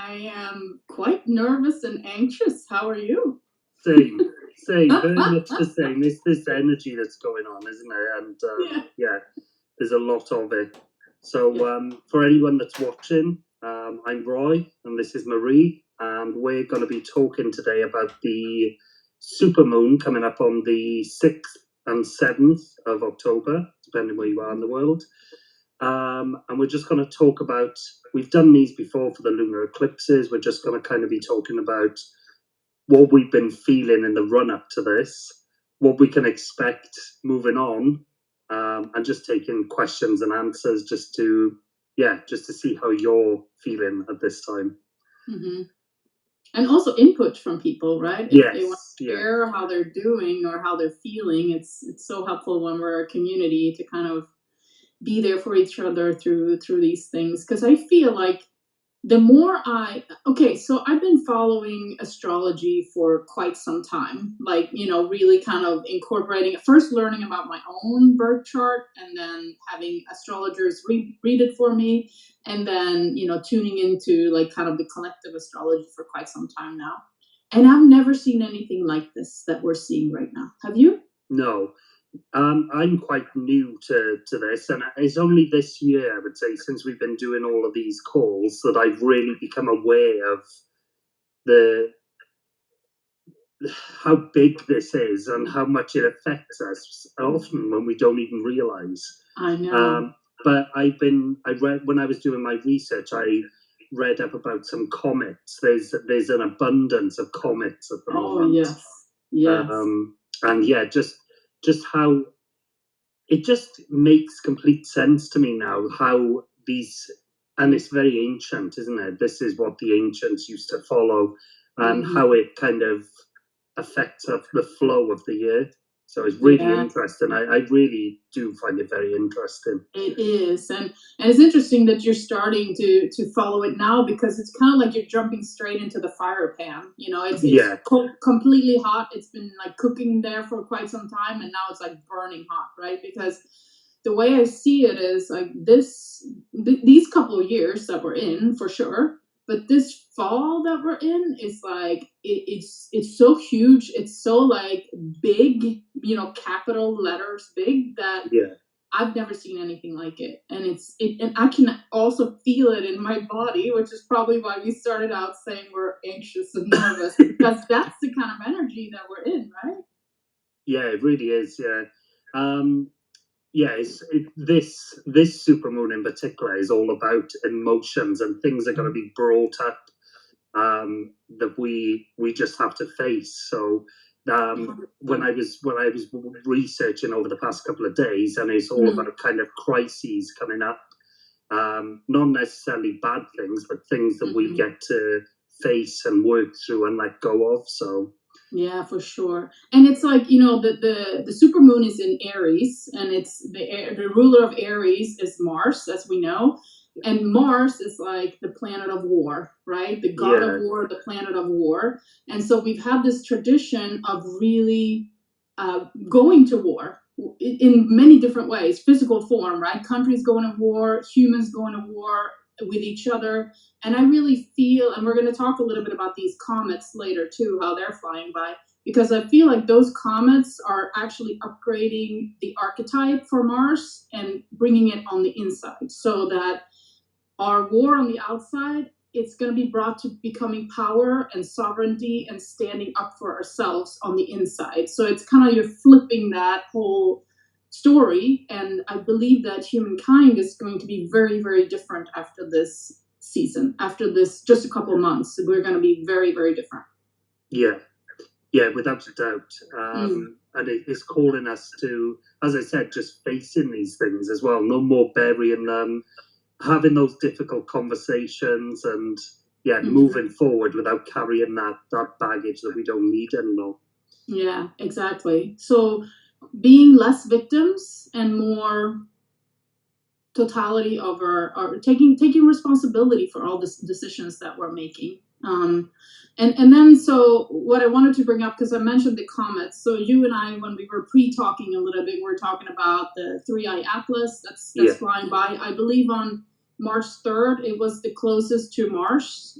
I am quite nervous and anxious. How are you? Same, very much the same. It's this energy that's going on, isn't it? And yeah, there's a lot of it. So for anyone that's watching, I'm Roy, and this is Marie, and we're going to be talking today about the supermoon coming up on the 6th and 7th of October, depending where you are in the world. And we're just going to talk about, we've done these before for the lunar eclipses. We're just going to kind of be talking about what we've been feeling in the run-up to this, what we can expect moving on, and just taking questions and answers just to see how you're feeling at this time. Mm-hmm. And also input from people, right? If they want to share how they're doing or how they're feeling, it's so helpful when we're a community to kind of be there for each other through these things. Because I feel like the more so I've been following astrology for quite some time, like, really kind of incorporating it, first learning about my own birth chart and then having astrologers read it for me. And then, tuning into like kind of the collective astrology for quite some time now. And I've never seen anything like this that we're seeing right now. Have you? No. I'm quite new to this, and it's only this year, I would say, since we've been doing all of these calls, that I've really become aware of how big this is and how much it affects us, often when we don't even realize. I know. But when I was doing my research, I read up about some comets. There's an abundance of comets at the moment. Yes. And yeah, just how it just makes complete sense to me now how these, and it's very ancient, isn't it? This is what the ancients used to follow, and how it kind of affects the flow of the year. So it's really interesting. I really do find it very interesting. It is. And it's interesting that you're starting to follow it now, because it's kind of like you're jumping straight into the fire pan. It's completely hot. It's been like cooking there for quite some time, and now it's like burning hot, right? Because the way I see it is like these couple of years that we're in, for sure. But this fall that we're in is like it's so huge. It's so like big, capital letters big, that I've never seen anything like it. And and I can also feel it in my body, which is probably why we started out saying we're anxious and nervous, because that's the kind of energy that we're in, right? Yeah, it really is. Yeah. This supermoon in particular is all about emotions and things that are going to be brought up that we just have to face. So when I was researching over the past couple of days, and it's all about kind of crises coming up, not necessarily bad things, but things that we get to face and work through and let go of. So yeah, for sure. And it's like, the supermoon is in Aries, and it's the ruler of Aries is Mars, as we know. And Mars is like the planet of war, right? The god of war, the planet of war. And so we've had this tradition of really going to war in many different ways, physical form, right? Countries going to war, humans going to war with each other. And I really feel, and we're going to talk a little bit about these comets later too, how they're flying by, because I feel like those comets are actually upgrading the archetype for Mars and bringing it on the inside, so that our war on the outside, it's going to be brought to becoming power and sovereignty and standing up for ourselves on the inside. So it's kind of, you're flipping that whole story. And I believe that humankind is going to be very, very different after this season, after this just a couple of months. We're going to be very, very different. Yeah, without a doubt. And it's calling us to, as I said, just facing these things as well. No more burying them, having those difficult conversations, and moving forward without carrying that baggage that we don't need anymore. Yeah, exactly. So being less victims and more totality of our taking responsibility for all the decisions that we're making. And then, so what I wanted to bring up, because I mentioned the comets. So you and I, when we were pre-talking a little bit, we were talking about the 3-eye Atlas that's flying by, I believe, on March 3rd, it was the closest to Mars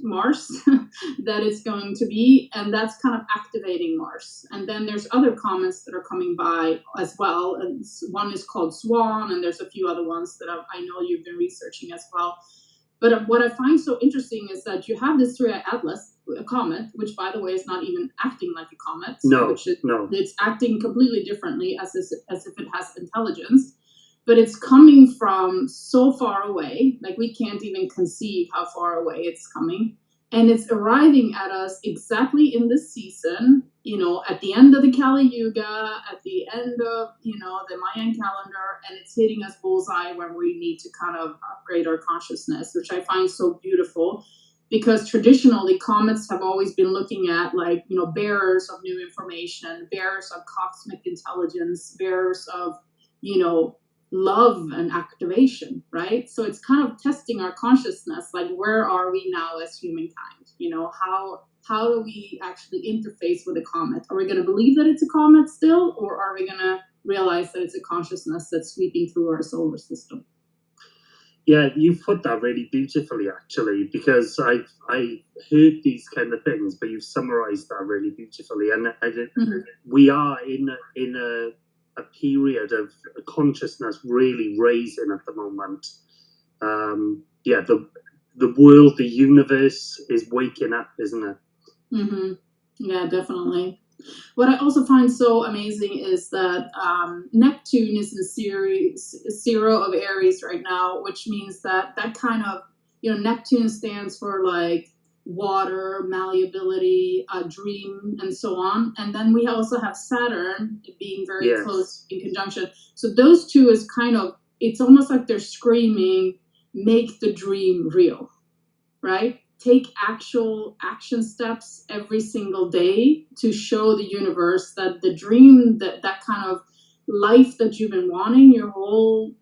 that it's going to be, and that's kind of activating Mars. And then there's other comets that are coming by as well. And one is called Swan, and there's a few other ones that I know you've been researching as well. But what I find so interesting is that you have this 3i Atlas, a comet, which, by the way, is not even acting like a comet. No, it's acting completely differently, as if it has intelligence. But it's coming from so far away, like we can't even conceive how far away it's coming. And it's arriving at us exactly in this season, at the end of the Kali Yuga, at the end of, the Mayan calendar, and it's hitting us bullseye when we need to kind of upgrade our consciousness, which I find so beautiful. Because traditionally, comets have always been looking at, bearers of new information, bearers of cosmic intelligence, bearers of, love and activation, right? So it's kind of testing our consciousness, like where are we now as humankind? How do we actually interface with a comet? Are we going to believe that it's a comet still, or are we going to realize that it's a consciousness that's sweeping through our solar system? Yeah, you've put that really beautifully, actually, because I heard these kind of things, but you've summarized that really beautifully. And we are in a period of consciousness really raising at the moment. The world, the universe is waking up, isn't it? Mm-hmm. Yeah, definitely. What I also find so amazing is that Neptune is in zero of Aries right now, which means that kind of, Neptune stands for like water, malleability, dream, and so on. And then we also have Saturn being very close in conjunction. So those two is kind of, it's almost like they're screaming, make the dream real, right? Take actual action steps every single day to show the universe that the dream, that kind of life that you've been wanting your whole,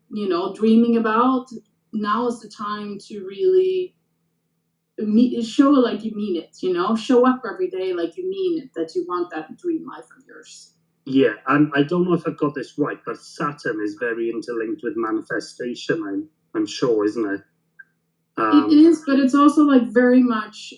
dreaming about, now is the time to really show it like you mean it, show up every day like you mean it, that you want that dream life of yours. Yeah, and I don't know if I've got this right, but Saturn is very interlinked with manifestation, I'm sure, isn't it? It is, but it's also like very much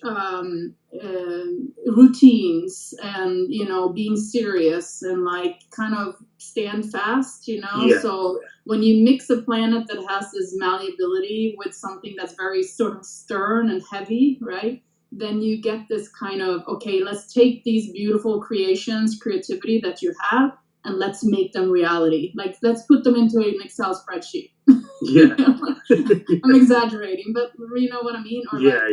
routines and, being serious and like kind of stand fast, Yeah. So when you mix a planet that has this malleability with something that's very sort of stern and heavy, right? Then you get this kind of, okay, let's take these beautiful creations, creativity that you have, and let's make them reality. Like, let's put them into an Excel spreadsheet. Yeah. I'm exaggerating, but you know what I mean? Or yeah.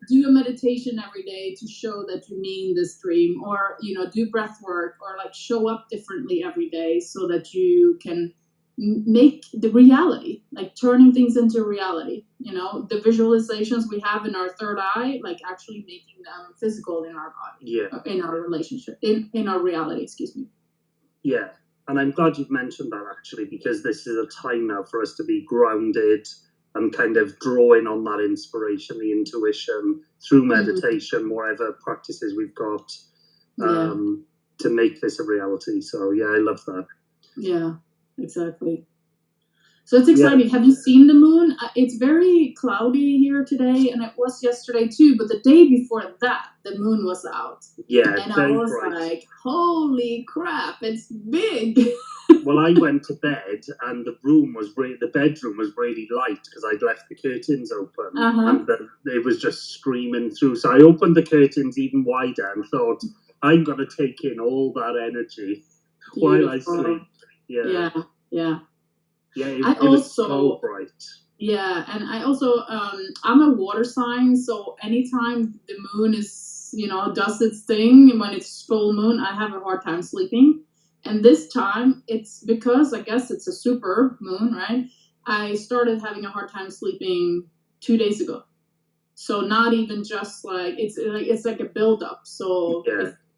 Do a meditation every day to show that you mean this dream, or, do breath work, or like show up differently every day so that you can make the reality, like turning things into reality, the visualizations we have in our third eye, like actually making them physical in our body, in our relationship, in our reality, excuse me. Yeah. And I'm glad you've mentioned that, actually, because this is a time now for us to be grounded and kind of drawing on that inspiration, the intuition, through meditation, whatever practices we've got, to make this a reality. So, yeah, I love that. Yeah, exactly. So it's exciting. Yeah. Have you seen the moon? It's very cloudy here today, and it was yesterday too. But the day before that, the moon was out. Yeah, and I was like, "Holy crap! It's big." Well, I went to bed, and the bedroom was really light because I'd left the curtains open, and it was just streaming through. So I opened the curtains even wider and thought, "I'm going to take in all that energy while I sleep." Yeah. Yeah, it was so bright. Yeah, and I also, I'm a water sign, so anytime the moon is, does its thing, when it's full moon, I have a hard time sleeping. And this time, it's because, I guess it's a super moon, right? I started having a hard time sleeping 2 days ago. So not even just like, it's like a buildup. So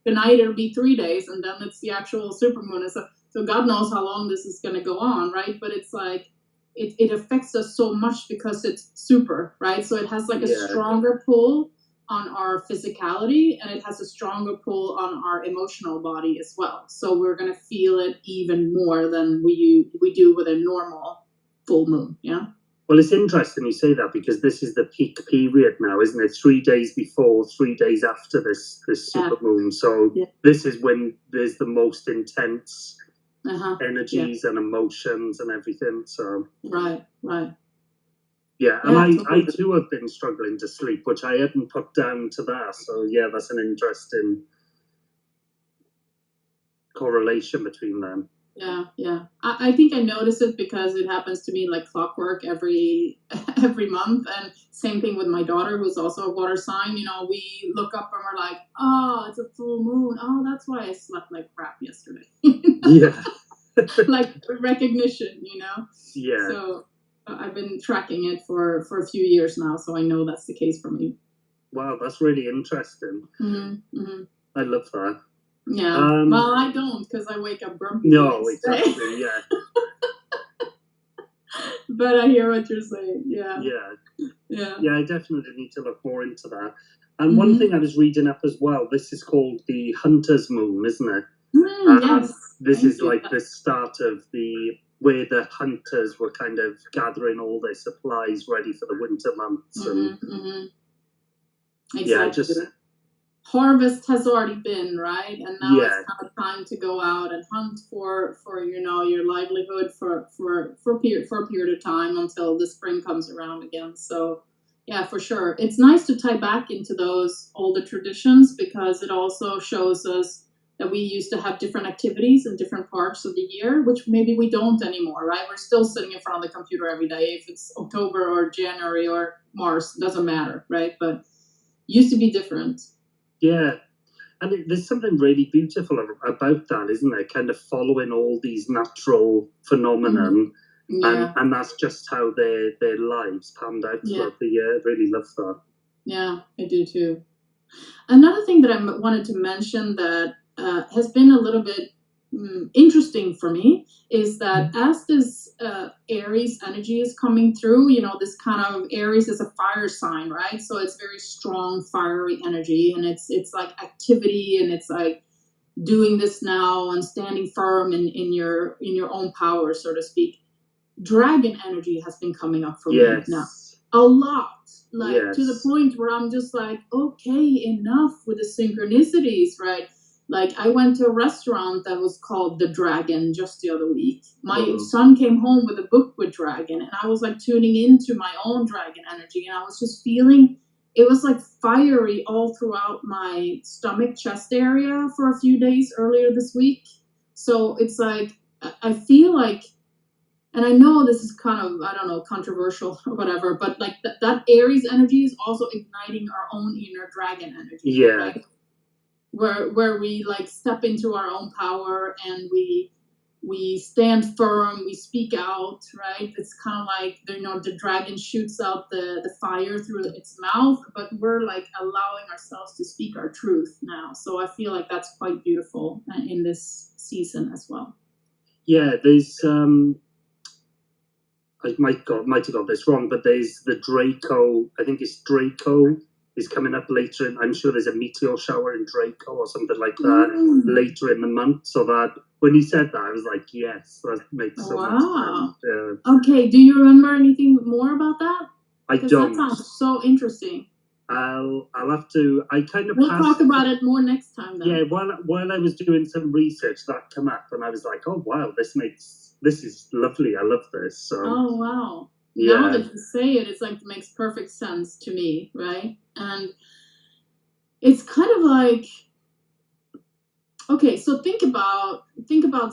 tonight it'll be 3 days, and then it's the actual super moon. So God knows how long this is going to go on, right? But it's like, it affects us so much because it's super, right? So it has like a stronger pull on our physicality, and it has a stronger pull on our emotional body as well. So we're going to feel it even more than we do with a normal full moon, yeah? Well, it's interesting you say that, because this is the peak period now, isn't it? 3 days before, 3 days after this supermoon. So this is when there's the most intense energies and emotions and everything. So right. Yeah, and I too have been struggling to sleep, which I hadn't put down to that. So yeah, that's an interesting correlation between them. Yeah. I think I notice it because it happens to me like clockwork every month, and same thing with my daughter, who's also a water sign. You know, we look up and we're like, oh, it's a full moon. Oh, that's why I slept like crap yesterday. Yeah. Like recognition, you know. Yeah. So I've been tracking it for a few years now, so I know that's the case for me. Wow, that's really interesting. I love that. Yeah. Well, I don't, because I wake up grumpy. No, exactly. Yeah. But I hear what you're saying. Yeah. Yeah, I definitely need to look more into that. And one thing I was reading up as well, this is called the Hunter's Moon, isn't it? Yes. This is like the start of where the hunters were kind of gathering all their supplies ready for the winter months. Exactly. Harvest has already been, right? And now it's kind of time to go out and hunt for you know, your livelihood for a period of time until the spring comes around again. So yeah, for sure. It's nice to tie back into those older traditions, because it also shows us that we used to have different activities in different parts of the year, which maybe we don't anymore, right? We're still sitting in front of the computer every day. If it's October or January or Mars, doesn't matter, right? But used to be different. Yeah. And there's something really beautiful about that, isn't there? Kind of following all these natural phenomenon. And that's just how their lives panned out throughout the year. I really love that. Yeah, I do too. Another thing that I wanted to mention that has been a little bit interesting for me is that as this Aries energy is coming through, you know, this kind of Aries is a fire sign, right? So it's very strong, fiery energy, and it's like activity, and it's like doing this now and standing firm in your own power, so to speak. Dragon energy has been coming up for me now a lot, like to the point where I'm just like, okay, enough with the synchronicities, right? Like I went to a restaurant that was called The Dragon just the other week. My son came home with a book with dragon, and I was like tuning into my own dragon energy, and I was just feeling it was like fiery all throughout my stomach, chest area for a few days earlier this week. So it's like I feel like, and I know this is kind of, I don't know, controversial or whatever, but like that Aries energy is also igniting our own inner dragon energy. Yeah. Right? Where we like step into our own power, and we stand firm, we speak out, right? It's kind of like, you know, the dragon shoots out the fire through its mouth, but we're like allowing ourselves to speak our truth now. So I feel like that's quite beautiful in this season as well. Yeah, there's I might have got this wrong, but there's the Draco. I think it's Draco is coming up later. I'm sure there's a meteor shower in Draco or something like that later in the month. So that when he said that, I was like, yes, that makes so much sense. Yeah. Okay, do you remember anything more about that? I don't. That sounds so interesting. I'll have to. I kind of. We'll talk about it more next time. Then. Yeah, while I was doing some research, that came up, and I was like, oh wow, this is lovely. I love this. So. Oh wow! Yeah. Now that you say it, it's like it makes perfect sense to me, right? And it's kind of like, okay, so think about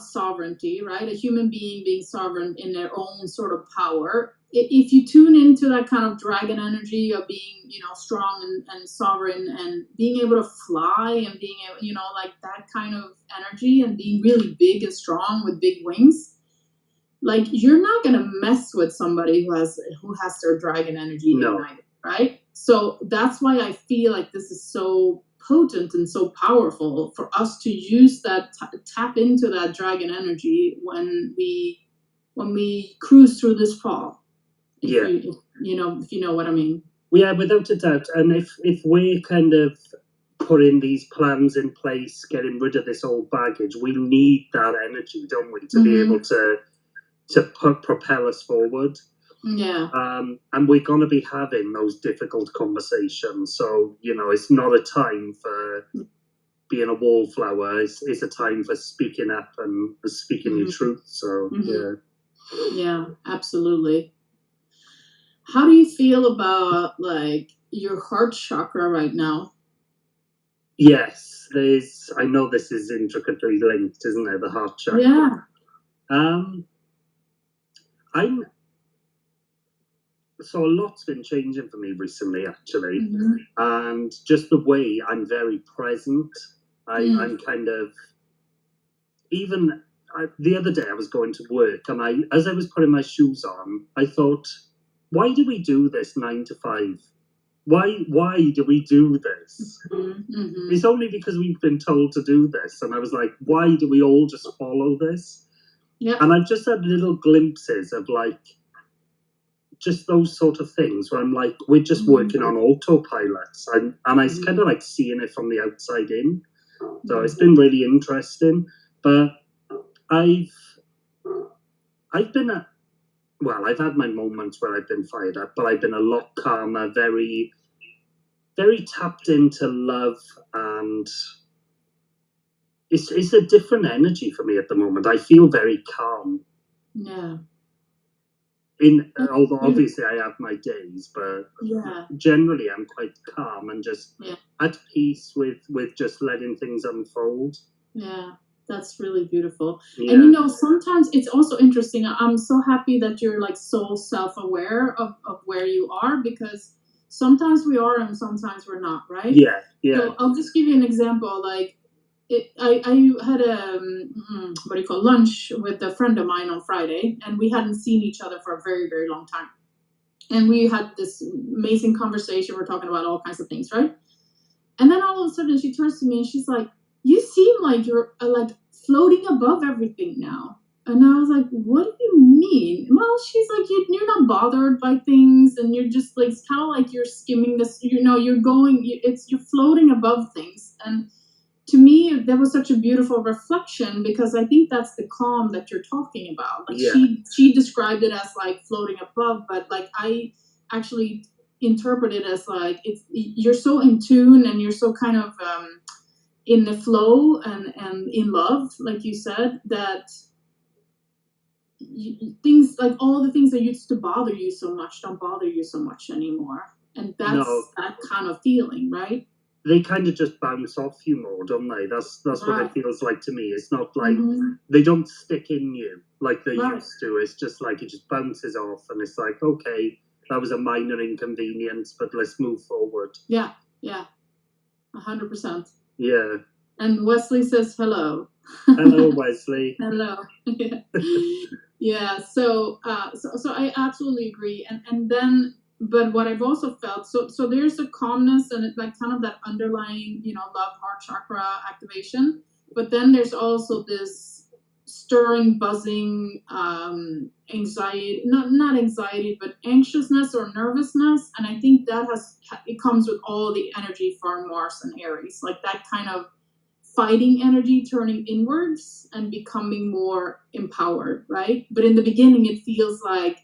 sovereignty, right? A human being sovereign in their own sort of power. If you tune into that kind of dragon energy of being, you know, strong and sovereign, and being able to fly, and being able, you know, like that kind of energy, and being really big and strong with big wings, like you're not gonna mess with somebody who has their dragon energy ignited, right? So that's why I feel like this is so potent and so powerful for us to use that, tap into that dragon energy when we cruise through this fall. If you know what I mean. Yeah, without a doubt. And if we're kind of putting these plans in place, getting rid of this old baggage, we need that energy, don't we, to be able to propel us forward. Yeah. And we're going to be having those difficult conversations. So, you know, it's not a time for being a wallflower. It's a time for speaking up and speaking your truth. So, yeah. Yeah, absolutely. How do you feel about like your heart chakra right now? Yes, I know this is intricately linked, isn't it? The heart chakra. Yeah. So a lot's been changing for me recently, actually, and just the way I'm very present. I'm kind of even. The other day I was going to work, and as I was putting my shoes on, I thought, why do we do this 9 to 5? Why do we do this? It's only because we've been told to do this. And I was like, why do we all just follow this? Yeah. And I've just had little glimpses of like just those sort of things where I'm like, we're just working on autopilots. And I kind of like seeing it from the outside in. So it's been really interesting. But I've had my moments where I've been fired up, but I've been a lot calmer, very, very tapped into love, and it's a different energy for me at the moment. I feel very calm. Yeah. Although obviously I have my days, but generally I'm quite calm and just at peace with just letting things unfold. Yeah. That's really beautiful. Yeah. And you know, sometimes it's also interesting. I'm so happy that you're like so self-aware of where you are, because sometimes we are and sometimes we're not, right? Yeah, yeah. So I'll just give you an example. Like, I had a lunch with a friend of mine on Friday, and we hadn't seen each other for a very, very long time. And we had this amazing conversation. We're talking about all kinds of things, right? And then all of a sudden she turns to me and she's like, you seem like you're like floating above everything now. And I was like, what do you mean? Well, she's like, you're not bothered by things, and you're just like, it's kind of like you're skimming this, you know, you're floating above things. And to me, that was such a beautiful reflection, because I think that's the calm that you're talking about. Like she described it as like floating above, but like I actually interpret it as like you're so in tune, and you're so kind of in the flow and in love, like you said, that things like all the things that used to bother you so much don't bother you so much anymore. And that's that kind of feeling, right? They kind of just bounce off you more, don't they? That's what it feels like to me. It's not like they don't stick in you like they used to. It's just like it just bounces off, and it's like, okay, that was a minor inconvenience, but let's move forward. Yeah, 100%. Yeah. And Wesley says hello. Hello, Wesley. Hello. Yeah. So I absolutely agree. And then, but what I've also felt, so there's a calmness and it's like kind of that underlying, you know, love heart chakra activation. But then there's also this stirring, buzzing, anxiety, not anxiety, but anxiousness or nervousness. And I think that it comes with all the energy for Mars and Aries, like that kind of fighting energy turning inwards and becoming more empowered, right? But in the beginning, it feels like,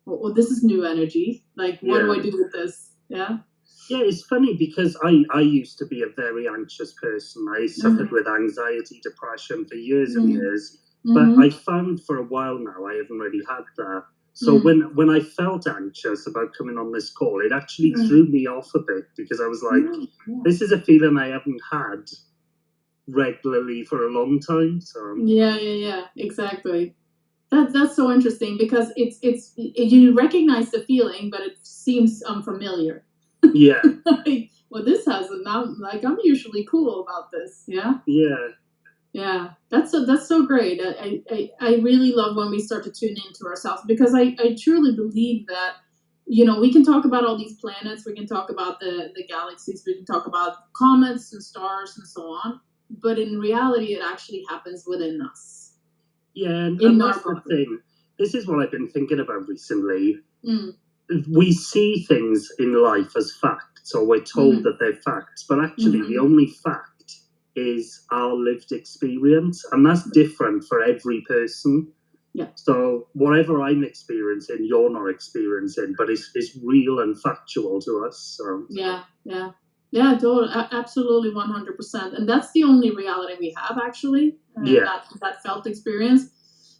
well, this is new energy. Like, what do I do with this? Yeah. Yeah, it's funny because I used to be a very anxious person. I suffered with anxiety, depression for years and years. But I found for a while now I haven't really had that. So when I felt anxious about coming on this call, it actually threw me off a bit, because I was like, this is a feeling I haven't had regularly for a long time. So yeah, exactly. That's so interesting, because it's you recognize the feeling, but it seems unfamiliar. Yeah. Like, well, this has like I'm usually cool about this. Yeah. Yeah, that's so great. I really love when we start to tune into ourselves, because I truly believe that, you know, we can talk about all these planets, we can talk about the galaxies, we can talk about comets and stars and so on, but in reality, it actually happens within us. Yeah, and that's the thing. This is what I've been thinking about recently. We see things in life as facts, or we're told that they're facts, but actually the only fact is our lived experience, and that's different for every person. Yeah. So whatever I'm experiencing, you're not experiencing, but it's real and factual to us. So yeah, totally, absolutely, 100%. And that's the only reality we have, actually. That felt experience.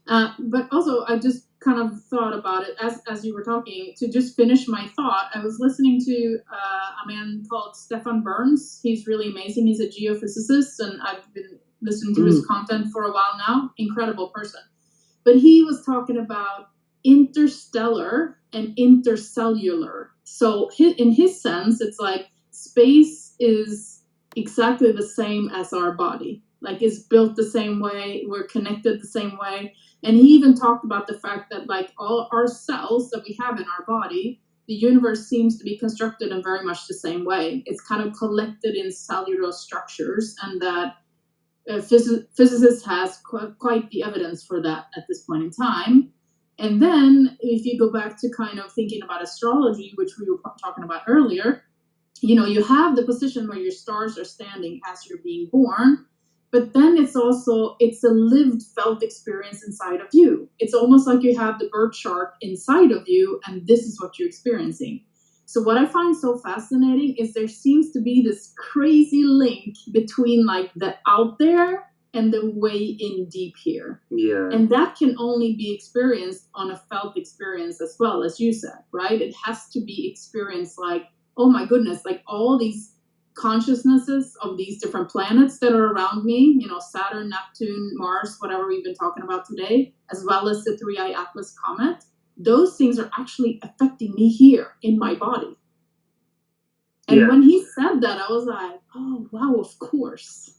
But also, I just kind of thought about it as you were talking. To just finish my thought, I was listening to a man called Stefan Burns. He's really amazing. He's a geophysicist, and I've been listening to his content for a while now. Incredible person. But he was talking about interstellar and intercellular. So in his sense, it's like space is exactly the same as our body. Like, it's built the same way, we're connected the same way. And he even talked about the fact that, like, all our cells that we have in our body, the universe seems to be constructed in very much the same way. It's kind of collected in cellular structures, and that physicists has quite the evidence for that at this point in time. And then if you go back to kind of thinking about astrology, which we were talking about earlier, you have the position where your stars are standing as you're being born, but then it's a lived, felt experience inside of you. It's almost like you have the birth chart inside of you, and this is what you're experiencing. So what I find so fascinating is there seems to be this crazy link between, like, the out there and the way in deep here. Yeah. And that can only be experienced on a felt experience as well, as you said, right? It has to be experienced like, oh my goodness, like all these consciousnesses of these different planets that are around me, Saturn, Neptune, Mars, whatever we've been talking about today, as well as the Three-Eye Atlas comet. Those things are actually affecting me here in my body. And when he said that, I was like, oh, wow, of course.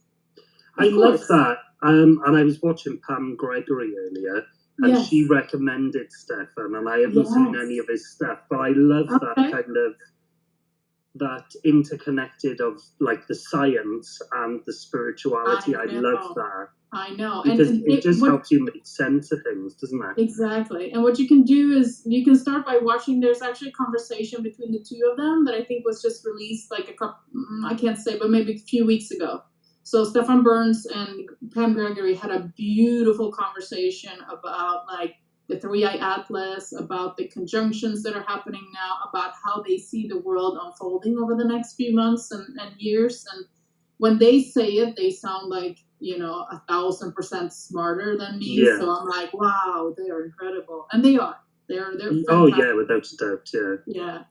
I love that. And I was watching Pam Gregory earlier, and she recommended Stefan, and I haven't seen any of his stuff, but I love that kind of, that interconnected of, like, the science and the spirituality. I love that. I know. Because it just helps you make sense of things, doesn't it? Exactly. And what you can do is you can start by watching. There's actually a conversation between the two of them that I think was just released like I can't say, but maybe a few weeks ago. So Stefan Burns and Pam Gregory had a beautiful conversation about, like, the Three-Eye Atlas, about the conjunctions that are happening now, about how they see the world unfolding over the next few months and years. And when they say it, they sound like, 1,000% smarter than me. Yeah. So I'm like, wow, they are incredible. And they are. They're fantastic. Oh, yeah, without a doubt, yeah. Yeah.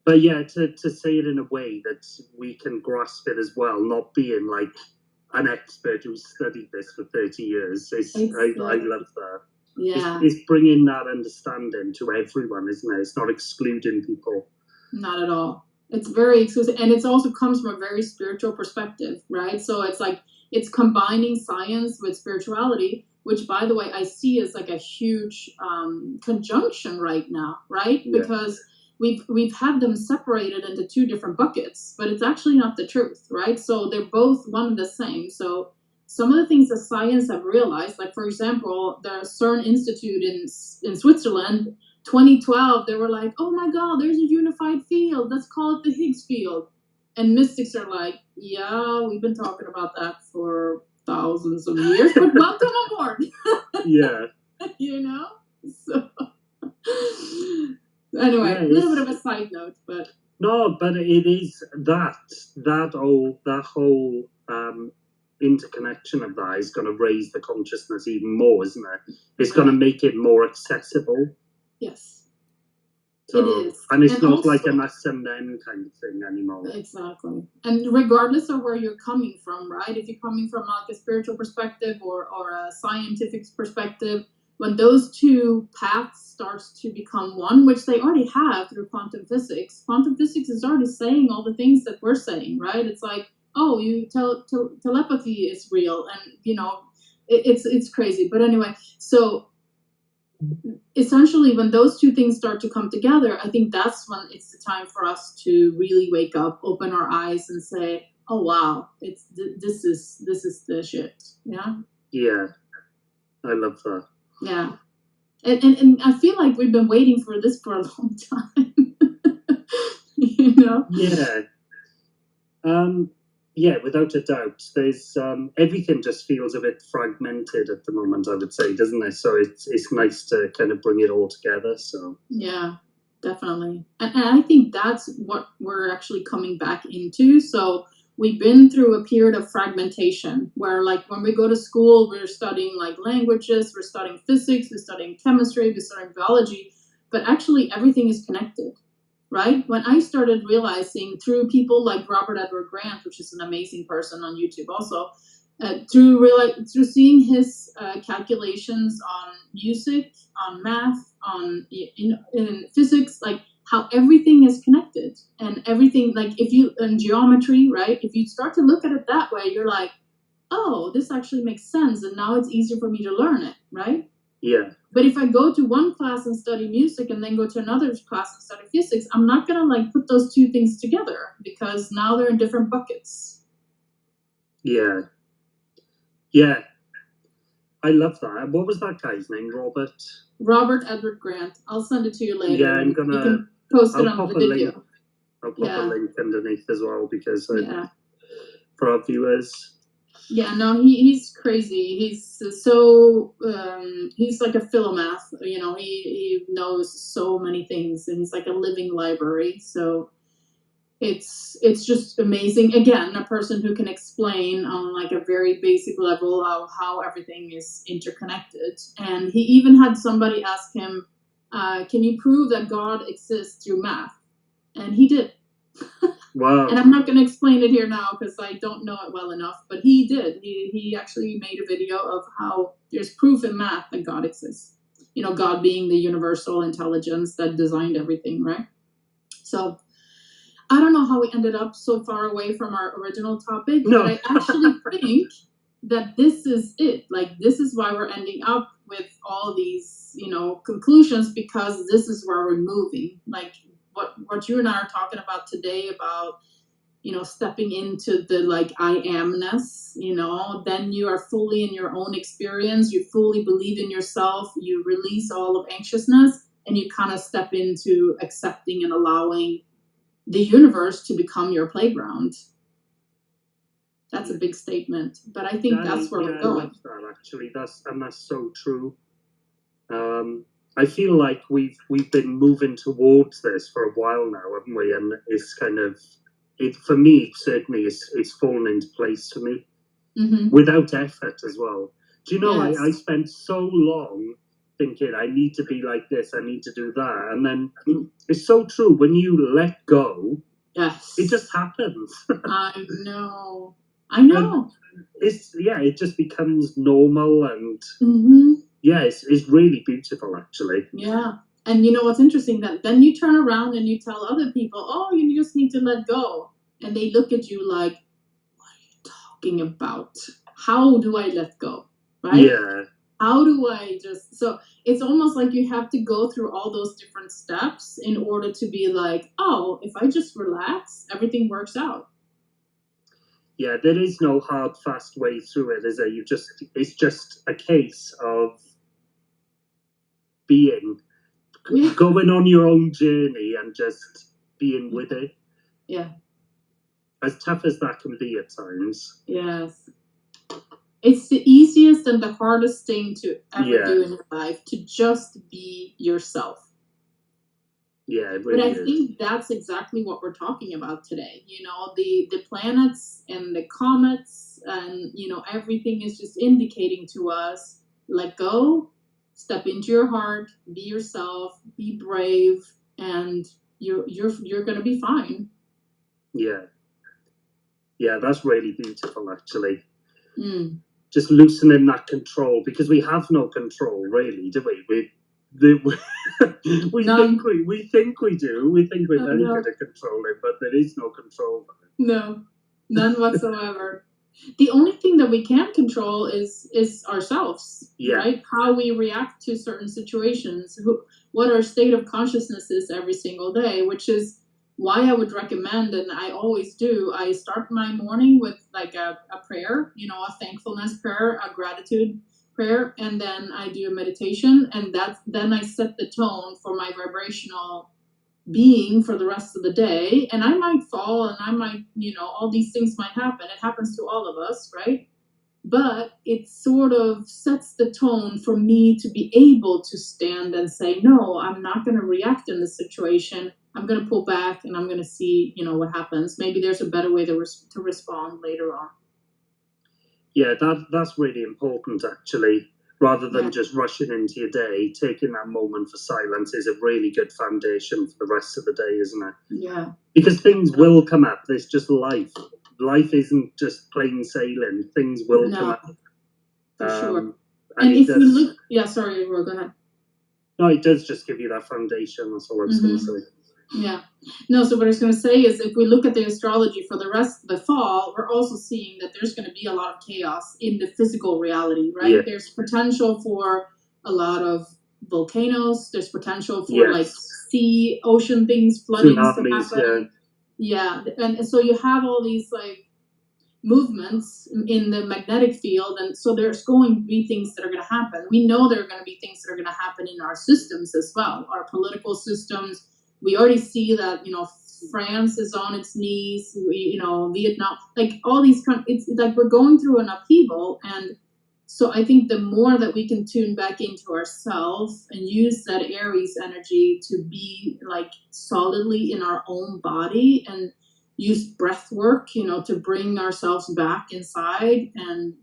But yeah, to say it in a way that we can grasp it as well, not being like an expert who's studied this for 30 years. I love that. Yeah. It's bringing that understanding to everyone, isn't it? It's not excluding people. Not at all. It's very exclusive. And it also comes from a very spiritual perspective, right? So it's like, it's combining science with spirituality, which, by the way, I see as like a huge conjunction right now, right? Yeah. Because we've had them separated into two different buckets, but it's actually not the truth, right? So they're both one and the same. So some of the things that science have realized, like, for example, the CERN Institute in Switzerland, 2012, they were like, oh my God, there's a unified field. Let's call it the Higgs field. And mystics are like, yeah, we've been talking about that for thousands of years, but welcome aboard. Yeah. So anyway, a little bit of a side note, but no, but it is that whole interconnection of that is going to raise the consciousness even more, isn't it? It's going to make it more accessible. Yes. So, it is. And it's not also, like an us and them kind of thing anymore. Exactly. And regardless of where you're coming from, right? If you're coming from like a spiritual perspective or a scientific perspective, when those two paths starts to become one, which they already have through quantum physics is already saying all the things that we're saying, right? It's like, oh, telepathy is real, and it's crazy. But anyway, so essentially when those two things start to come together, I think that's when it's the time for us to really wake up, open our eyes, and say, oh wow, this is the shit. Yeah, I love that. Yeah. And I feel like we've been waiting for this for a long time. Yeah. Yeah, without a doubt. There's everything just feels a bit fragmented at the moment, I would say, doesn't it? So it's nice to kind of bring it all together. So yeah, definitely. And I think that's what we're actually coming back into. So we've been through a period of fragmentation where, like, when we go to school, we're studying like languages, we're studying physics, we're studying chemistry, we're studying biology, but actually everything is connected. Right? When I started realizing through people like Robert Edward Grant, which is an amazing person on YouTube also, through seeing his calculations on music, on math, on in physics, like how everything is connected and everything, like if you in geometry, right? If you start to look at it that way, you're like, oh, this actually makes sense, and now it's easier for me to learn it, right? yeah. But if I go to one class and study music and then go to another class and study physics, I'm not gonna like put those two things together because now they're in different buckets. Yeah. Yeah. I love that. What was that guy's name? Robert Edward Grant. I'll send it to you later. Yeah, you can post it on the video. I'll pop a link underneath as well because for our viewers. Yeah, no, he's crazy. He's so he's like a philomath. You know, he knows so many things, and he's like a living library. So it's just amazing. Again, a person who can explain on like a very basic level of how everything is interconnected. And he even had somebody ask him, "Can you prove that God exists through math?" And he did. Wow. And I'm not going to explain it here now because I don't know it well enough, but he did. He actually made a video of how there's proof in math that God exists. You know, God being the universal intelligence that designed everything, right? So I don't know how we ended up so far away from our original topic, but I actually think that this is it. Like, this is why we're ending up with all these, you know, conclusions, because this is where we're moving. Like, what you and I are talking about today about, you know, stepping into the like I amness, you know, then you are fully in your own experience, you fully believe in yourself, you release all of anxiousness, and you kind of step into accepting and allowing the universe to become your playground. That's a big statement, but I think that's where we're going. I love that, actually. That's so true. I feel like we've been moving towards this for a while now, haven't we? And it's kind of for me certainly it's fallen into place for me without effort as well. Do you know? Yes. I spent so long thinking I need to be like this, I need to do that, and then it's so true when you let go. Yes, it just happens. I know. And it just becomes normal, and yeah, it's really beautiful, actually. Yeah. And you know what's interesting? That then you turn around and you tell other people, oh, you just need to let go. And they look at you like, what are you talking about? How do I let go? Right? Yeah. How do I just... So it's almost like you have to go through all those different steps in order to be like, oh, if I just relax, everything works out. Yeah, there is no hard, fast way through it, is there? It's just a case of being, going on your own journey and just being with it. Yeah. As tough as that can be at times. Yes. It's the easiest and the hardest thing to ever do in your life, to just be yourself. Yeah, it really is. But I think that's exactly what we're talking about today. You know, the planets and the comets and, you know, everything is just indicating to us, let go, step into your heart, be yourself, be brave, and you're going to be fine. Yeah. Yeah, that's really beautiful, actually. Just loosening that control, because we have no control, really, do we? We think we do. We think we're very good at controlling, but there is no control. No, none whatsoever. The only thing that we can control is ourselves, right? How we react to certain situations, what our state of consciousness is every single day, which is why I would recommend, and I always do, I start my morning with like a prayer, you know, a thankfulness prayer, a gratitude prayer, and then I do a meditation, and then I set the tone for my vibrational being for the rest of the day, and I might fall, and I might, all these things might happen. It happens to all of us, right? But it sort of sets the tone for me to be able to stand and say, no, I'm not going to react in this situation. I'm going to pull back, and I'm going to see, what happens. Maybe there's a better way to respond later on. Yeah, that's really important, actually. Rather than just rushing into your day, taking that moment for silence is a really good foundation for the rest of the day, isn't it? Yeah. Because things will come up. There's just life. Life isn't just plain sailing. Things will come up. For sure. And if we look... Yeah, sorry, Aurora, go ahead. No, it does just give you that foundation. That's all I was going to say. Yeah. No, so what I was going to say is, if we look at the astrology for the rest of the fall, we're also seeing that there's going to be a lot of chaos in the physical reality, right? Yeah. There's potential for a lot of volcanoes. There's potential for like sea, ocean things, flooding to happen. Yeah. And so you have all these like movements in the magnetic field, and so there's going to be things that are going to happen. We know there are going to be things that are going to happen in our systems as well, our political systems. We already see that, France is on its knees, Vietnam, like all these it's like we're going through an upheaval. And so I think the more that we can tune back into ourselves and use that Aries energy to be like solidly in our own body, and use breath work, to bring ourselves back inside and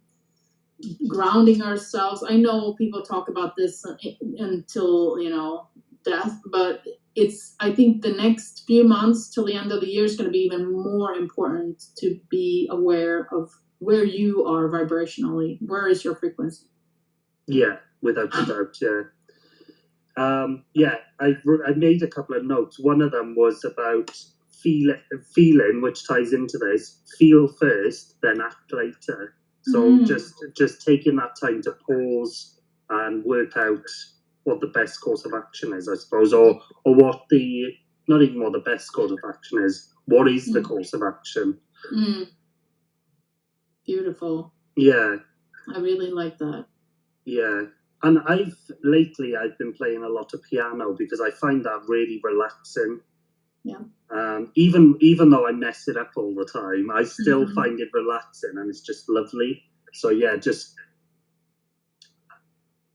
grounding ourselves. I know people talk about this until, death, but I think the next few months till the end of the year is going to be even more important to be aware of where you are vibrationally. Where is your frequency? Yeah, without a doubt, yeah. I made a couple of notes. One of them was about feeling, which ties into this. Feel first, then act later. So just taking that time to pause and work out what the best course of action is, I suppose, or what not even what the best course of action is. What is the course of action? Beautiful. Yeah. I really like that. Yeah. And I've been playing a lot of piano because I find that really relaxing. Yeah. Even though I mess it up all the time, I still find it relaxing, and it's just lovely. So yeah, just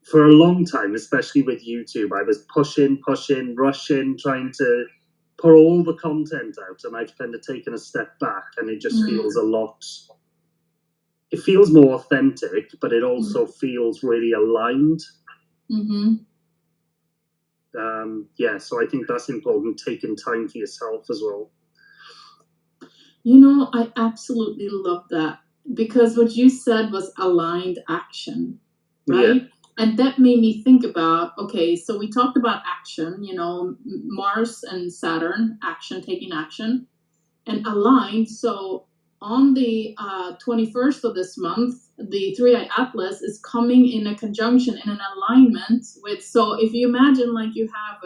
for a long time, especially with YouTube, I was pushing, rushing, trying to put all the content out, and I've kind of taken a step back, and it just feels it feels more authentic, but it also feels really aligned. So I think that's important, taking time for yourself as well. I absolutely love that, because what you said was aligned action, right? Yeah. And that made me think about, okay, so we talked about action, Mars and Saturn, taking action, and aligned. So on the 21st of this month, the three-eye atlas is coming in a conjunction, in an alignment with, so if you imagine like you have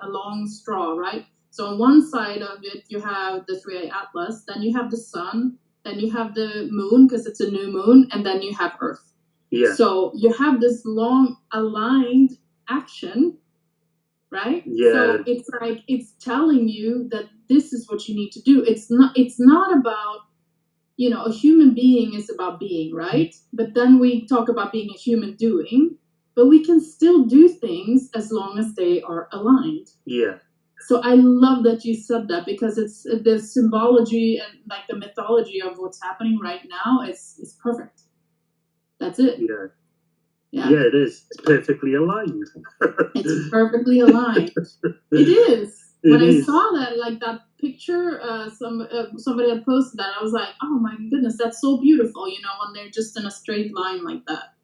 a long straw, right? So on one side of it, you have the three-eye atlas, then you have the sun, then you have the moon, because it's a new moon, and then you have Earth. Yeah. So you have this long aligned action, right? Yeah. So it's like, it's telling you that this is what you need to do. It's not about, a human being is about being, right? But then we talk about being a human doing, but we can still do things as long as they are aligned. Yeah. So I love that you said that, because it's the symbology and like the mythology of what's happening right now is perfect. That's it. Yeah. Yeah, it is. It's perfectly aligned. It's perfectly aligned. It is. When I saw that, like that picture, somebody had posted that, I was like, oh my goodness, that's so beautiful, when they're just in a straight line like that.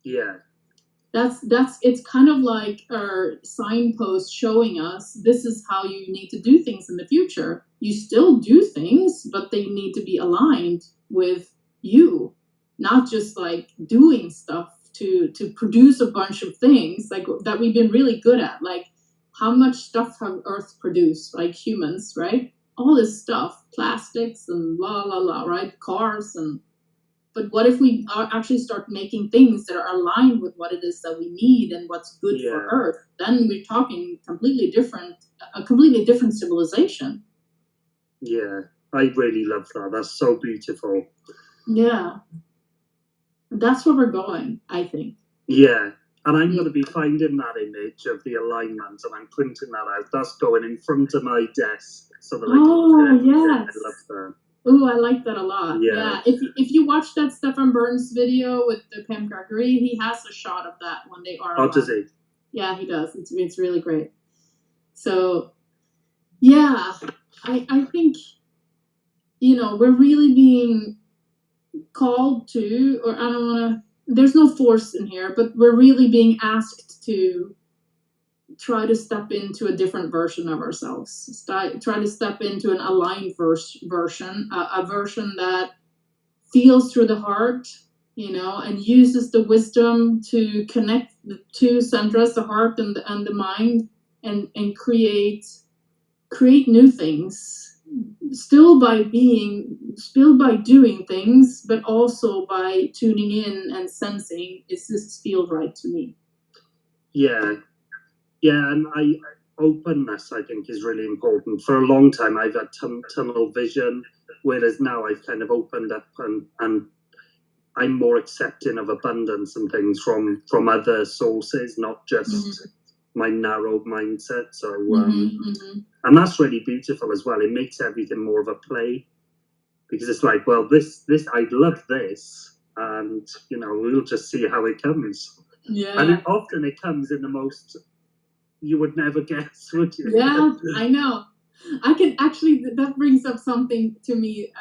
Yeah. It's kind of like a signpost showing us this is how you need to do things in the future. You still do things, but they need to be aligned with you, not just like doing stuff to produce a bunch of things like that we've been really good at. Like, how much stuff have Earth produced, like humans, right? All this stuff, plastics and la la la, right? Cars But what if we actually start making things that are aligned with what it is that we need and what's good for Earth? Then we're talking a completely different civilization. Yeah, I really love that. That's so beautiful. Yeah. That's where we're going, I think. Yeah. And I'm going to be finding that image of the alignment, and I'm printing that out. That's going in front of my desk so that I can yes. I love that. Oh, I like that a lot. Yeah. If you watch that Stefan Burns video with the Pam Gregory, he has a shot of that when they are aligned. Oh, does he? Yeah, he does. It's really great. So, yeah, I think, we're really being called to, or I don't want to, there's no force in here, but we're really being asked to try to step into a different version of ourselves. Try to step into an aligned version, a version that feels through the heart, and uses the wisdom to connect the two centers, the heart and the mind, and create new things. Still by doing things, but also by tuning in and sensing, is this feel right to me? Yeah. Yeah, and openness, I think, is really important. For a long time, I've had tunnel vision, whereas now I've kind of opened up and I'm more accepting of abundance and things from other sources, not just my narrow mindset. So, and that's really beautiful as well. It makes everything more of a play, because it's like, well, this I'd love this, and we'll just see how it comes. Yeah, and often it comes in the most you would never guess, would you? Yeah, I know. I can actually, that brings up something to me.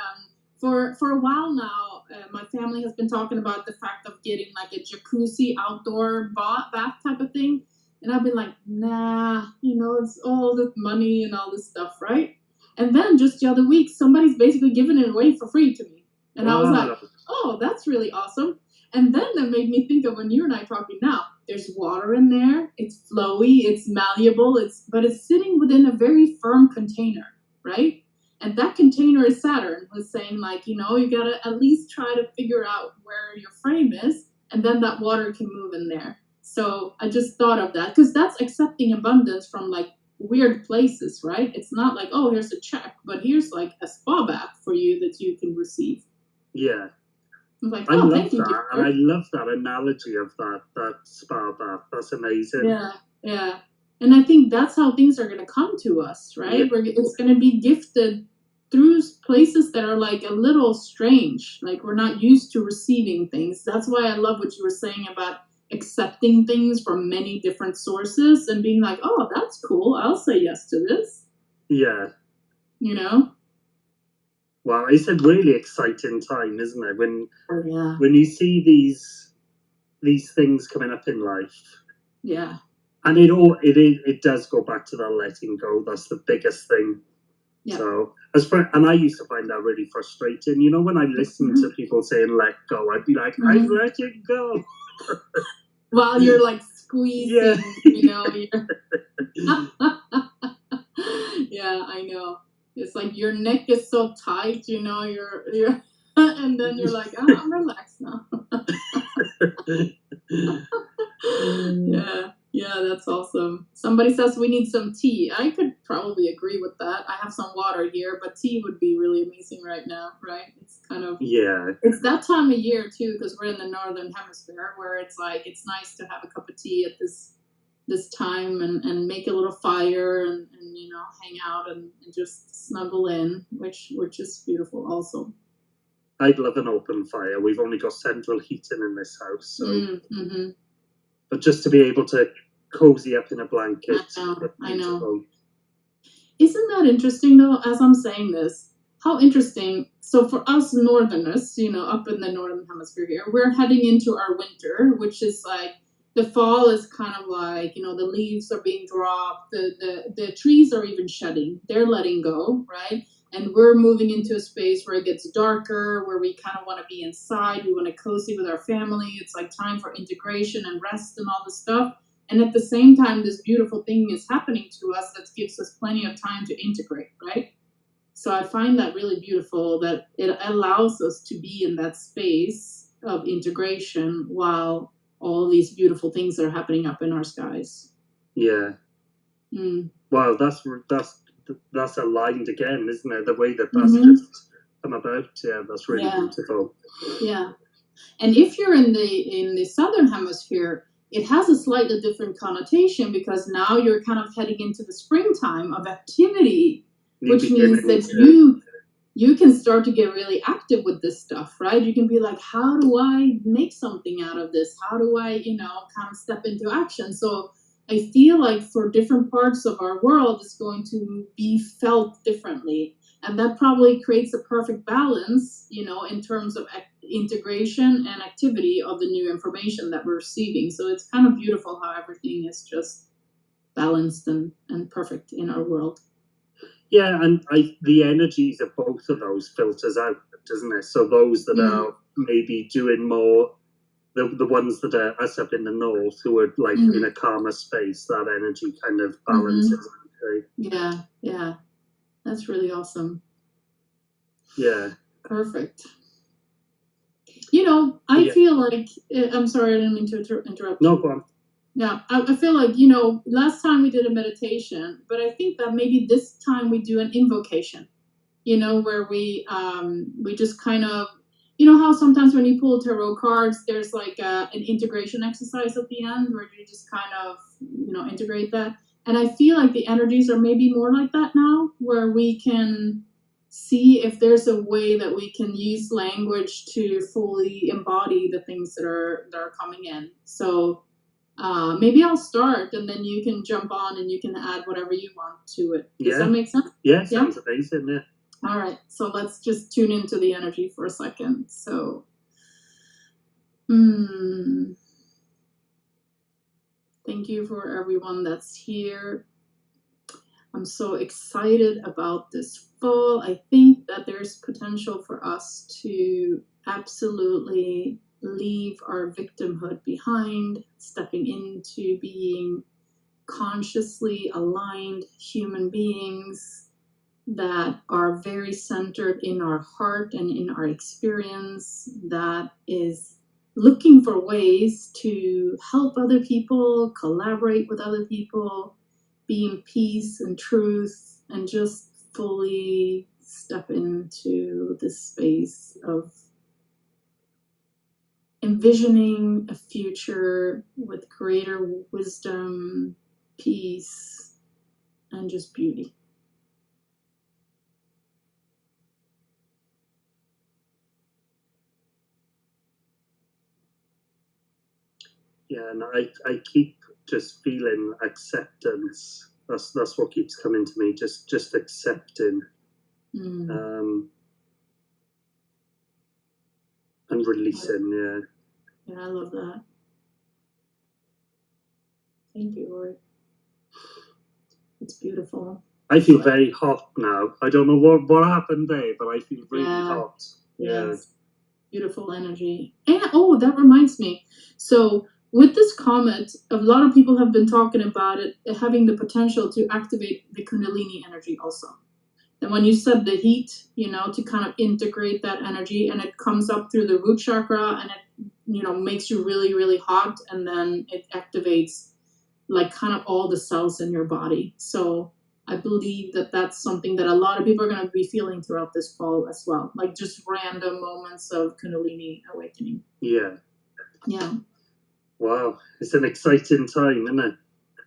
For a while now, my family has been talking about the fact of getting like a jacuzzi outdoor bath type of thing. And I've been like, nah, it's all the money and all this stuff, right? And then just the other week, somebody's basically giving it away for free to me. And I was like, oh, that's really awesome. And then that made me think of when you and I talking now. There's water in there. It's flowy. It's malleable. But it's sitting within a very firm container, right? And that container is Saturn, was saying like, you gotta at least try to figure out where your frame is, and then that water can move in there. So I just thought of that, because that's accepting abundance from like weird places, right? It's not like, oh, here's a check, but here's like a spa bath for you that you can receive. Yeah. Like, I love that, and I love that analogy of that spa bath. That's amazing. Yeah. And I think that's how things are going to come to us, right? Yeah. It's going to be gifted through places that are like a little strange, like we're not used to receiving things. That's why I love what you were saying about accepting things from many different sources and being like, oh, that's cool. I'll say yes to this. Yeah. Wow, it's a really exciting time, isn't it? When you see these things coming up in life. Yeah. And it does go back to that letting go. That's the biggest thing. Yeah. So and I used to find that really frustrating. When I listen to people saying let go, I'd be like, I'm letting go. While you're like squeezing, Yeah, I know. It's like your neck is so tight, you're and then you're like, oh, I'm relaxed now. Yeah, that's awesome. Somebody says we need some tea. I could probably agree with that. I have some water here, but tea would be really amazing right now, right? It's kind of it's that time of year too, because we're in the northern hemisphere, where it's like it's nice to have a cup of tea at this time and make a little fire and hang out and just snuggle in, which is beautiful also. I'd love an open fire. We've only got central heating in this house, so but just to be able to cozy up in a blanket. I know. Isn't that interesting though, as I'm saying this? How interesting. So for us northerners, up in the northern hemisphere here, we're heading into our winter, which is like the fall is kind of like, the leaves are being dropped, the trees are even shedding. They're letting go, right? And we're moving into a space where it gets darker, where we kind of want to be inside. We want to cozy with our family. It's like time for integration and rest and all this stuff. And at the same time, this beautiful thing is happening to us that gives us plenty of time to integrate, right? So I find that really beautiful, that it allows us to be in that space of integration while all these beautiful things are happening up in our skies. Yeah. Wow, that's aligned again, isn't it? The way that that's just come about. Yeah, that's really beautiful. Yeah. And if you're in the southern hemisphere, it has a slightly different connotation, because now you're kind of heading into the springtime of activity, which means that you can start to get really active with this stuff, right? You can be like, how do I make something out of this? How do I, kind of step into action? So I feel like for different parts of our world, it's going to be felt differently. And that probably creates a perfect balance, in terms of integration and activity of the new information that we're receiving. So it's kind of beautiful how everything is just balanced and perfect in our world. Yeah, and the energies of both of those filters out, doesn't it? So those that are maybe doing more, the ones that are us up in the north who are like in a calmer space, that energy kind of balances. Yeah. That's really awesome. Yeah. Perfect. I feel like, I'm sorry, I didn't mean to interrupt. No, go on. Yeah, I feel like, last time we did a meditation, but I think that maybe this time we do an invocation, where we just kind of, how sometimes when you pull tarot cards, there's like an integration exercise at the end where you just kind of, integrate that. And I feel like the energies are maybe more like that now, where we can see if there's a way that we can use language to fully embody the things that are coming in. So maybe I'll start, and then you can jump on and you can add whatever you want to it. Does that make sense? Yeah, sounds amazing. Yeah. All right, so let's just tune into the energy for a second. So, thank you for everyone that's here. I'm so excited about this fall. I think that there's potential for us to absolutely leave our victimhood behind, stepping into being consciously aligned human beings that are very centered in our heart and in our experience, that is looking for ways to help other people, collaborate with other people, be in peace and truth, and just fully step into this space of envisioning a future with greater wisdom, peace, and just beauty. Yeah, and I keep just feeling acceptance. That's what keeps coming to me. Just accepting, and releasing. Yeah, I love that. Thank you, Lord. It's beautiful. I feel very hot now. I don't know what happened there, but I feel really hot. Yes. Beautiful energy. And that reminds me. So with this comet, a lot of people have been talking about it having the potential to activate the Kundalini energy also. And when you said the heat, to kind of integrate that energy, and it comes up through the root chakra, and it, makes you really, really hot, and then it activates like kind of all the cells in your body. So I believe that that's something that a lot of people are going to be feeling throughout this fall as well, like just random moments of Kundalini awakening. Yeah. Wow, it's an exciting time, isn't it?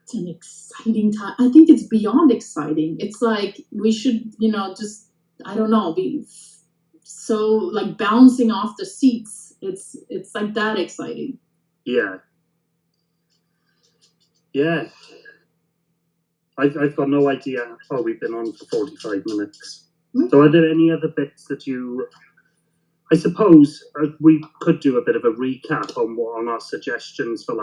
It's an exciting time. I think it's beyond exciting. It's like we should, just, I don't know, be so like bouncing off the seats. It's like that exciting. Yeah. I've got no idea. Oh, we've been on for 45 minutes. So are there any other bits that you... I suppose we could do a bit of a recap on our suggestions for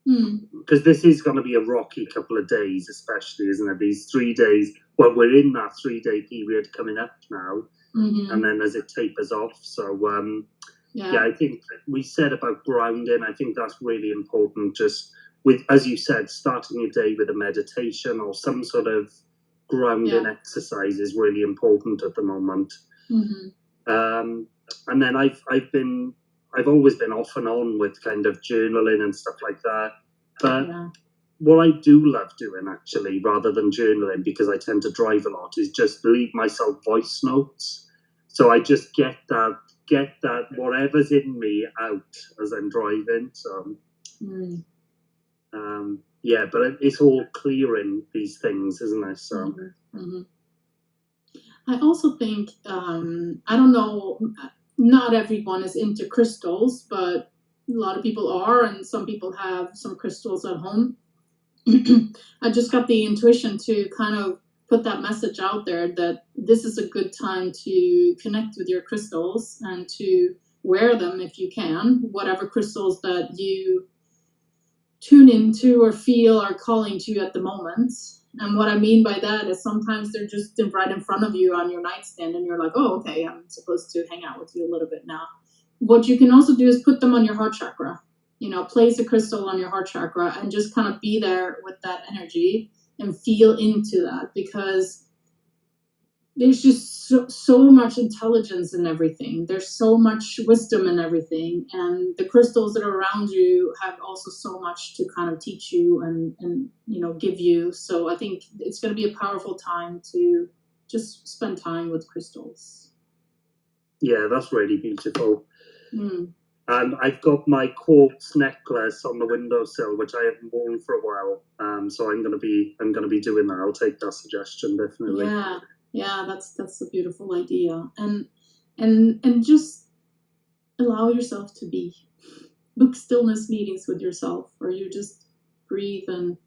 because this is going to be a rocky couple of days, especially, isn't it? These 3 days. Well, we're in that 3-day period coming up now, and then as it tapers off. So, I think we said about grounding. I think that's really important. Just with, as you said, starting your day with a meditation or some sort of grounding exercise is really important at the moment. And then I've always been off and on with kind of journaling and stuff like that. But what I do love doing, actually, rather than journaling, because I tend to drive a lot, is just leave myself voice notes. So I just get that whatever's in me out as I'm driving. So but it's all clearing these things, isn't it? So I also think I don't know, not everyone is into crystals, but a lot of people are, and some people have some crystals at home. I just got the intuition to kind of put that message out there that this is a good time to connect with your crystals and to wear them if you can, whatever crystals that you tune into or feel are calling to you at the moment. And what I mean by that is sometimes they're just right in front of you on your nightstand and you're like, oh, okay, I'm supposed to hang out with you a little bit now. What you can also do is put them on your heart chakra. Place a crystal on your heart chakra and just kind of be there with that energy and feel into that, because there's just so much intelligence in everything. There's so much wisdom in everything. And the crystals that are around you have also so much to kind of teach you and give you. So I think it's going to be a powerful time to just spend time with crystals. Yeah, that's really beautiful. And I've got my quartz necklace on the windowsill, which I haven't worn for a while. So I'm gonna be doing that. I'll take that suggestion, definitely. Yeah, that's a beautiful idea. And just allow yourself to be. Book stillness meetings with yourself, where you just breathe and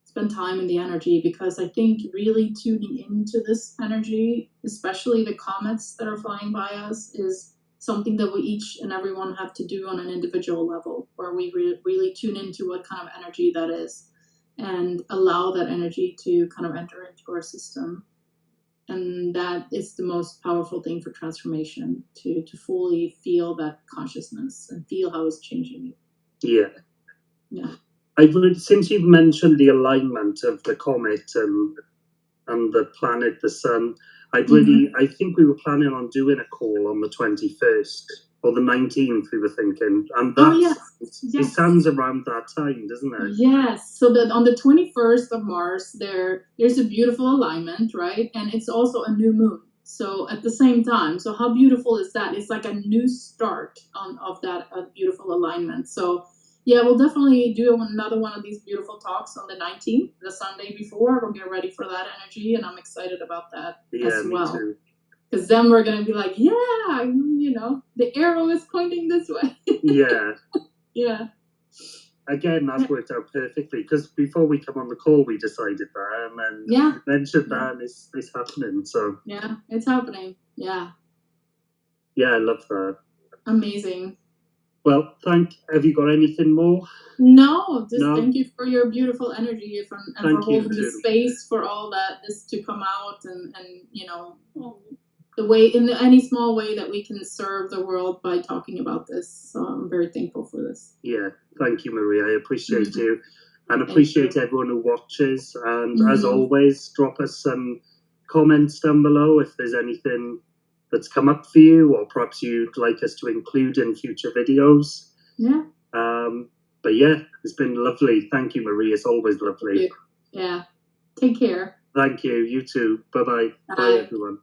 spend time in the energy, because I think really tuning into this energy, especially the comets that are flying by us, is something that we each and everyone have to do on an individual level, where we really tune into what kind of energy that is and allow that energy to kind of enter into our system. And that is the most powerful thing for transformation, to fully feel that consciousness and feel how it's changing you. Yeah. Since you've mentioned the alignment of the comet and the planet, the sun, I think we were planning on doing a call on the 21st or the 19th, we were thinking. And it sounds around that time, doesn't it? Yes. So that on the 21st of Mars, there's a beautiful alignment, right? And it's also a new moon. So at the same time. So how beautiful is that? It's like a new start of that beautiful alignment. So yeah, we'll definitely do another one of these beautiful talks on the 19th, the Sunday before. We'll get ready for that energy, and I'm excited about that as well. Me too. Because then we're going to be like, the arrow is pointing this way. Yeah. Again, that's worked out perfectly, because before we come on the call, we decided that, and then you mentioned that, and it's happening. So yeah, it's happening. Yeah, I love that. Amazing. Well, have you got anything more? No, thank you for your beautiful energy and for holding the space for all this to come out, and the way, in any small way that we can serve the world by talking about this. So I'm very thankful for this. Yeah, thank you, Maria. I appreciate you, and appreciate everyone who watches. And as always, drop us some comments down below if there's anything that's come up for you, or perhaps you'd like us to include in future videos. Yeah. But yeah, it's been lovely. Thank you, Marie. It's always lovely. Yeah. Take care. Thank you. You too. Bye-bye. Bye, everyone.